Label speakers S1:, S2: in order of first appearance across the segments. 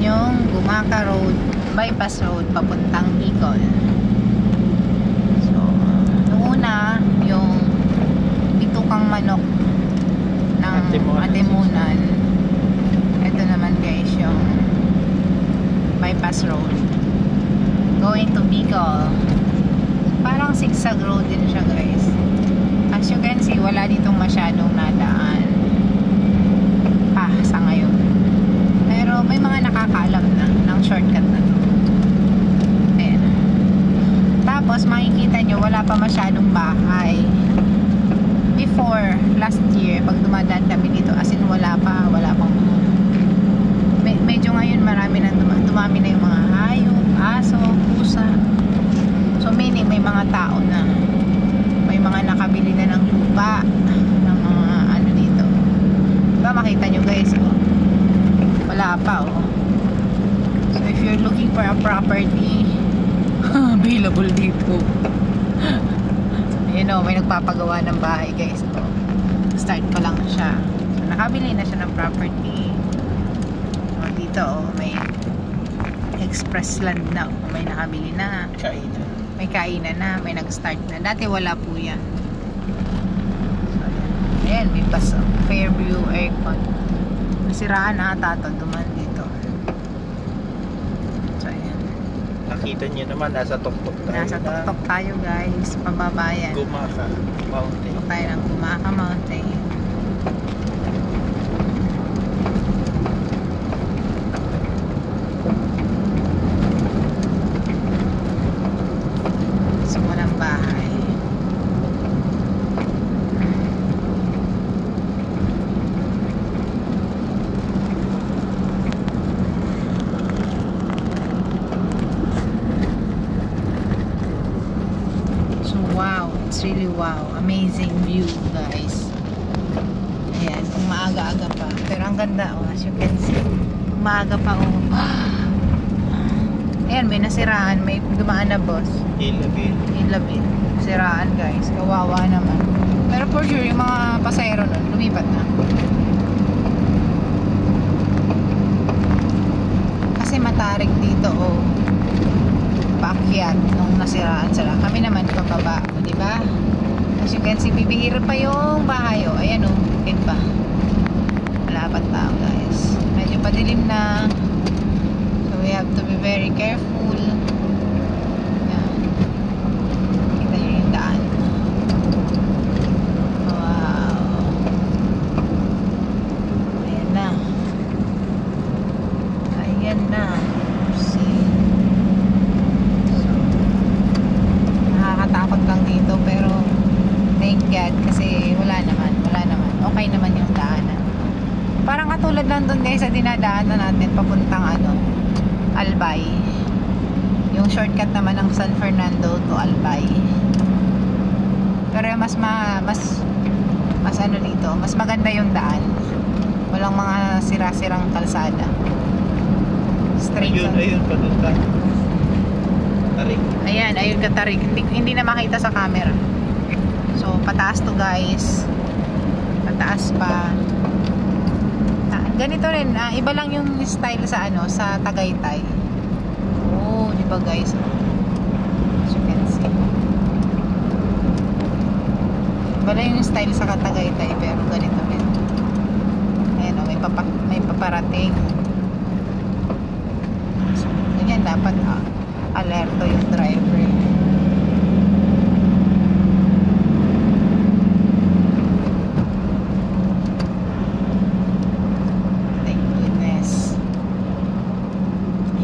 S1: yung Gumaka Road, Bypass Road, papuntang Bicol. So, noong una, yung pitukang manok ng Atimunan. Ito naman guys, yung Bypass Road. Going to Bicol. Parang zigzag road din siya guys. As you can see, wala ditong masyadong nadaan sa ngayon. Pero may mga nakakaalam na ng shortcut na to. Ayan. Tapos makikita nyo, wala pa masyadong bahay. Before, last year, pag dumadaan kami dito, as in wala pang medyo ngayon dumami na yung mga hayop, aso, pusa. So meaning may mga tao na, may mga nakabili na ng lupa, ng mga ano dito. Diba makita nyo guys, oh. Wala pa, oh. So if you're looking for a property, available dito. You know, may nagpapagawa ng bahay guys, oh. Start pa lang siya. So nakabili na siya ng property. So dito, oh, may express land na, oh. May nakabili na. May kainan na, may nag-start na. Dati wala po yan. So, ayan, may bus, oh. Fairview Aircon. Nasiraan ata ito, duman dito. So, ayan.
S2: Nakita niyo naman, nasa tuktok tayo.
S1: Nasa tuktok tayo guys, pababayan.
S2: Gumaka Mountain.
S1: Tuktok tayo ng Gumaka Mountain. It's really wow, amazing view guys. Ayan, kung maaga-aga pa, pero ang ganda, oh, as you can see, maaga pa, oh. Ayan, may nasiraan, may dumaan na bus. Ilabit, siraan guys, kawawa naman. Pero for sure yung mga pasahero nun lumipat na, kasi matarik dito, oh, paakyat nung nasiraan sila. Kami naman pababa, di ba? As you can see, bibihira pa yung bahay, oh. Ayan, oh, bakit pa? Wala pa tao, guys. Medyo padilim na. So we have to be very careful. Ayan. Kita nyo yung daan. Wow. Ayan na. Ayan na. Nakakatakot lang dito, pero thank God kasi wala naman, okay naman yung daanan. Parang katulad lang dun guys sa dinadaanan natin papuntang Albay, yung shortcut naman ng San Fernando to Albay. Pero mas dito, mas maganda yung daan, walang mga sira-sirang kalsada, straight.
S2: Ayun pa dun tayo.
S1: Ayan, ayun katarik. Hindi na makita sa camera. So, pataas to guys. Pataas pa. Ganito rin, iba lang yung style sa sa Tagaytay. Oh, di ba guys? As you can see. Iba lang yung style sa Tagaytay, pero ganito rin. Ayan, may paparating. So, ganyan dapat alerto yung driver. Thank goodness.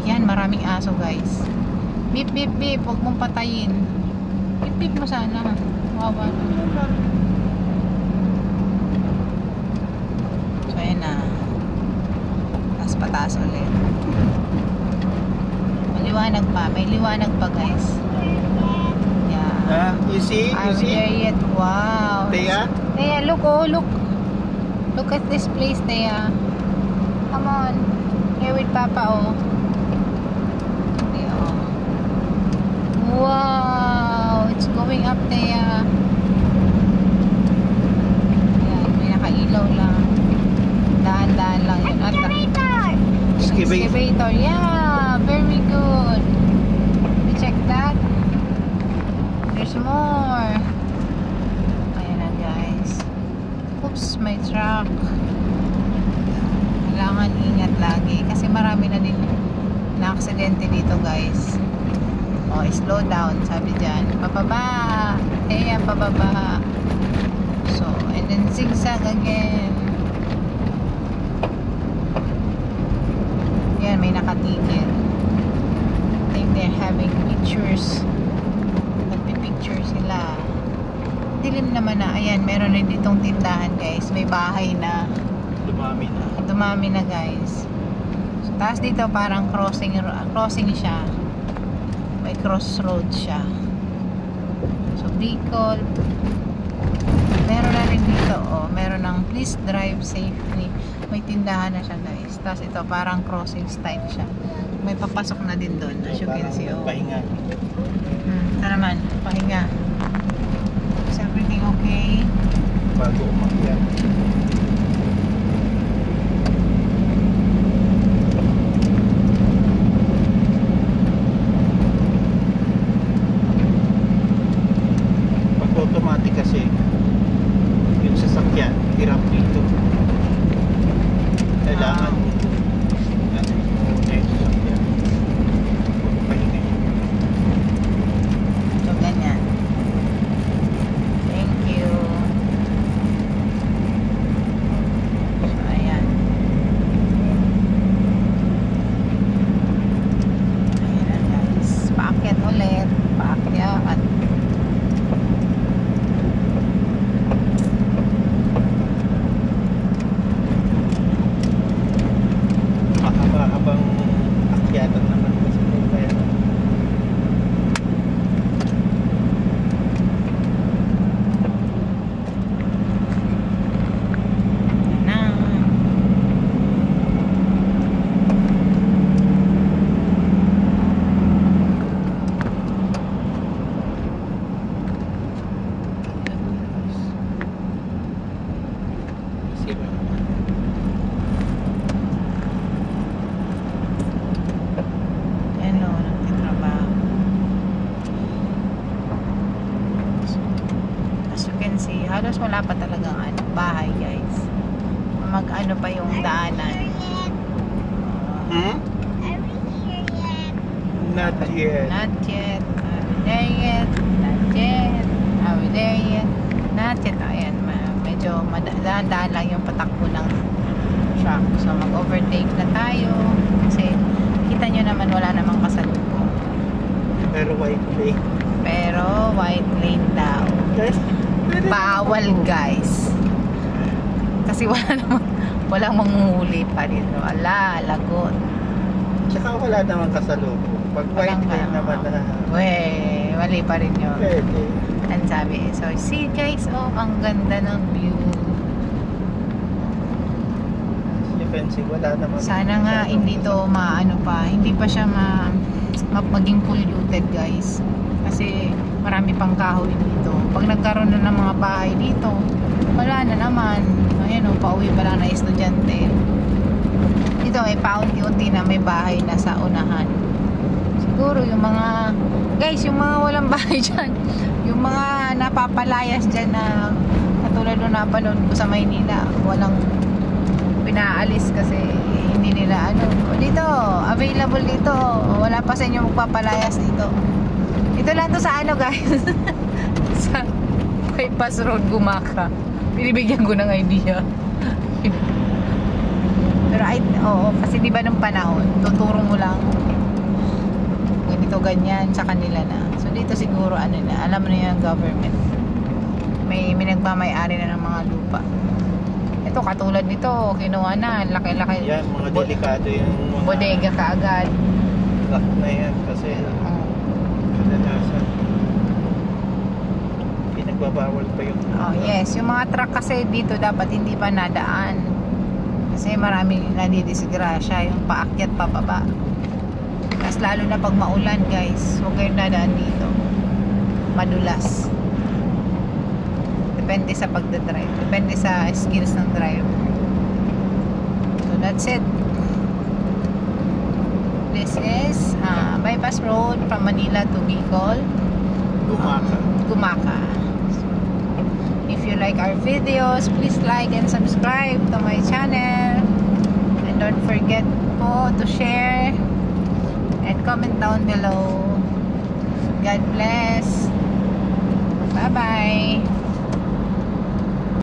S1: Ayan, maraming aso guys. Beep beep beep, huwag mong patayin. Beep beep mo sana. Wawa. So ayan na. Tapos pataas ulit. Liwanag pa, may liwanag pa guys. Yeah.
S2: You see?
S1: I'm there yet. Wow.
S2: Thea?
S1: Thea, look, oh, look. Look at this place, Thea. Come on. Here with Papa, oh. Thea, oh. Wow. It's going up, Thea. Yan, may nakailaw lang. Daan-daan lang yun. Excavator. Yeah, very good. You check that? There's more. Ayan na guys. Oops, may truck. Kailangan ingat lagi kasi marami na din na aksidente dito guys. Oh, slow down sabi dyan. Pababa. Ayan, pababa. So, and then zigzag again. Yan, may nakatigil. I think they're having pictures. Nagpipicture sila. Dilim naman na. Ayan, meron rin ditong tindahan guys. May bahay na.
S2: Dumami na.
S1: Dumami na guys. So, tapos dito parang crossing siya. May crossroad siya. So, Bicol. Meron na rin dito, oh. Meron ng please drive safely. May tindahan na siya guys. Tapos ito parang crossing style siya. May papasok na din doon. As you can see, oh.
S2: Pahinga.
S1: Ito naman, pahinga. Is everything okay?
S2: Bago umakyat. Pag automatic kasi, yung sasakyan, hirap dito. Kailangan muna yung sasakyan. Pahinga yun.
S1: So, ganyan. Thank you. So, ayan. Ayan na guys. Paakyat ulit. Paakyat.
S2: Habang akyatan naman kasi kaya
S1: na. Ano, nagtitrabaho. As you can see, halos wala pa talagang bahay guys. Mag-ano pa yung daanan.
S2: Not yet.
S1: Not yet. Are we there yet? Not yet. Are we there yet? Not yet. Ayan, medyo dahan-dahan lang yung patakbo ng truck. So, mag-overtake na tayo. Kasi, kita nyo naman wala namang kasalubong.
S2: Pero white lane.
S1: Pero, white lane daw. Bawal guys. Kasi walang manguhuli pa dito. Ala, lagot.
S2: Tsaka wala naman kasalubong. Pag white lane naman na
S1: mali pa rin yun.
S2: pwede.
S1: Ang sabi. So, see guys, oh, ang ganda ng view.
S2: Defensive, wala naman.
S1: Sana nga hindi to maano pa, hindi pa siya maging polluted guys. Kasi marami pang kahoy dito. Pag nagkaroon na ng mga bahay dito, wala na naman. Ayan o, pauwi pa lang na estudyante. Dito ay paunti-unti na may bahay na sa unahan. Siguro yung mga guys, yung mga walang bahay dyan, yung mga napapalayas dyan na katulad nung napanood ko sa Maynila, walang pinaalis kasi hindi nila dito, available dito, wala pa sa inyo magpapalayas dito. Ito lang to sa guys sa bypass road Gumaka. Binibigyan ko ng idea. Pero oo, kasi di ba nung panahon tuturo mo lang ganito ganyan sa kanila na. So dito siguro na, alam mo na yung government. May nagmamay-ari na ng mga lupa. Ito katulad nito, kinuha na, laki-laki.
S2: Yan, mga delikado yung mga
S1: bodega kaagad.
S2: lock na yan kasi kadalasan pinagbabawal pa yung
S1: oh yes, yung mga truck kasi dito dapat hindi pa nadaan. Kasi maraming nadidisgrasya yung paakyat pababa. Mas lalo na pag maulan guys, huwag kayong dadaan dito. Madulas. Depende sa pagdadrive. Depende sa skills ng driver. So that's it. bypass road from Manila to Bicol. Gumaca. If you like our videos, please like and subscribe to my channel. And don't forget po to share and comment down below. God bless. Bye-bye.